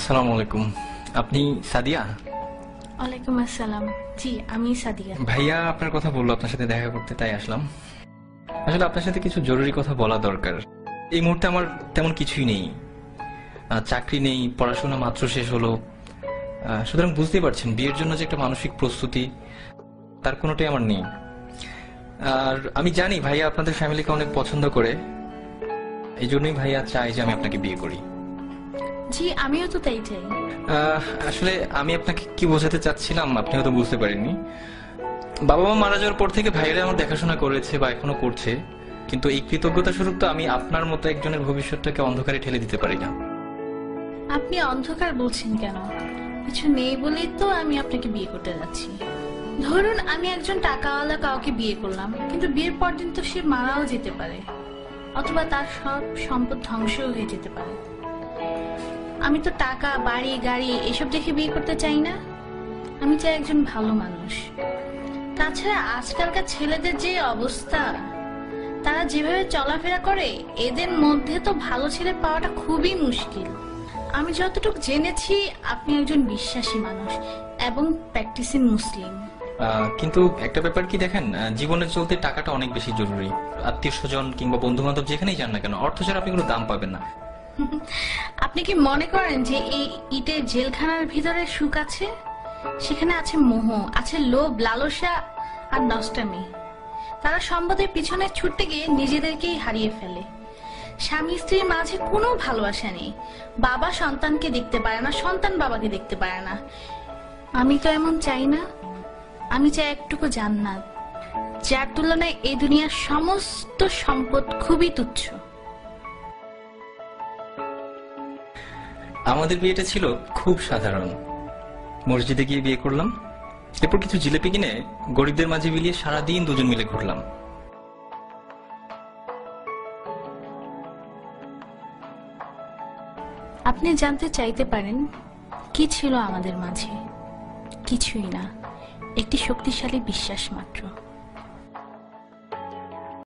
আসসালামু আলাইকুম। আপনি সাদিয়া? ওয়ালাইকুম আসসালাম। জি, আমি সাদিয়া। ভাইয়া আপনার কথা বললো আপনার সাথে দেখা করতে, তাই আসলাম। আসলে আপনার সাথে কিছু জরুরি কথা বলা দরকার। এই মুহূর্তে আমার তেমন কিছুই নেই, চাকরি নেই, পড়াশোনা মাত্র শেষ হলো। সুতরাং বুঝতেই পারছেন বিয়ের জন্য যে একটা মানসিক প্রস্তুতি, তার কোনোটাই আমার নেই। আর আমি জানি ভাইয়া আপনাদের ফ্যামিলিকে অনেক পছন্দ করে, এই জন্যই ভাইয়া চাই যে আমি আপনাকে বিয়ে করি। জি, আমিও তো তাই চাই। আসলে আমি আপনাকে কি বোঝাতে চাচ্ছিলাম আপনি হয়তো বুঝতে পারেননি। বাবা মা মারা যাওয়ার পর থেকে ভাইয়েরা আমার দেখাশোনা করেছে বা এখনো করছে, কিন্তু এই কৃতজ্ঞতা স্বরূপ তো আমি আপনার মতো একজনের ভবিষ্যৎটাকে অন্ধকারে ঠেলে দিতে পারি না। আপনি অন্ধকার বলছেন কেন? কিছু নেই বলেই তো আমি আপনাকে বিয়ে করতে যাচ্ছি। ধরুন আমি একজন টাকাওয়ালা কাউকে বিয়ে করলাম, কিন্তু বিয়ের পর দিন তো সে মারাও যেতে পারে, অথবা তার সব সম্পদ ধ্বংসও হয়ে যেতে পারে। আমি তো টাকা, বাড়ি, গাড়ি এসব দেখে বিয়ে করতে চাই না। আমি চাই একজন ভালো মানুষ। তাছাড়া আজকালকার ছেলেদের যে অবস্থা, তারা যেভাবে চলাফেরা করে, এদের মধ্যে তো ভালো ছেলে পাওয়াটা খুবই মুশকিল। আমি যতটুকু জেনেছি আপনি একজন বিশ্বাসী মানুষ এবং প্র্যাকটিসিং মুসলিম। কিন্তু একটা ব্যাপার কি দেখেন, জীবনে চলতে টাকাটা অনেক বেশি জরুরি। আত্মীয় স্বজন কিংবা বন্ধু বান্ধব যেখানেই যান না কেন, অর্থ ছাড়া আপনি কোনো দাম পাবেন না। আপনি কি মনে করেন যে এই ইটের জেলখানার ভিতরে সুখ আছে? সেখানে আছে মোহ, আছে লোভ, লালসা আর নষ্টামি। তারা সম্পদের পিছনে ছুটতে গিয়ে নিজেদেরকেই হারিয়ে ফেলে। স্বামী স্ত্রীর মাঝে কোনো ভালোবাসা নেই। বাবা সন্তানকে দেখতে পারে না, সন্তান বাবাকে দেখতে পারে না। আমি তো এমন চাই না। আমি চাই একটুকু জান্নাত, যার তুলনায় এই দুনিয়ার সমস্ত সম্পদ খুবই তুচ্ছ। আমাদের বিয়েটা ছিল খুব সাধারণ। মসজিদে গিয়ে বিয়ে করলাম, এরপর কিছু জিলেপি কিনে গরিবদের মাঝে বিলিয়ে সারাদিন দুজন মিলে ঘুরলাম। আপনি জানতে চাইতে পারেন কি ছিল আমাদের মাঝে? কিছুই না, একটি শক্তিশালী বিশ্বাস মাত্র।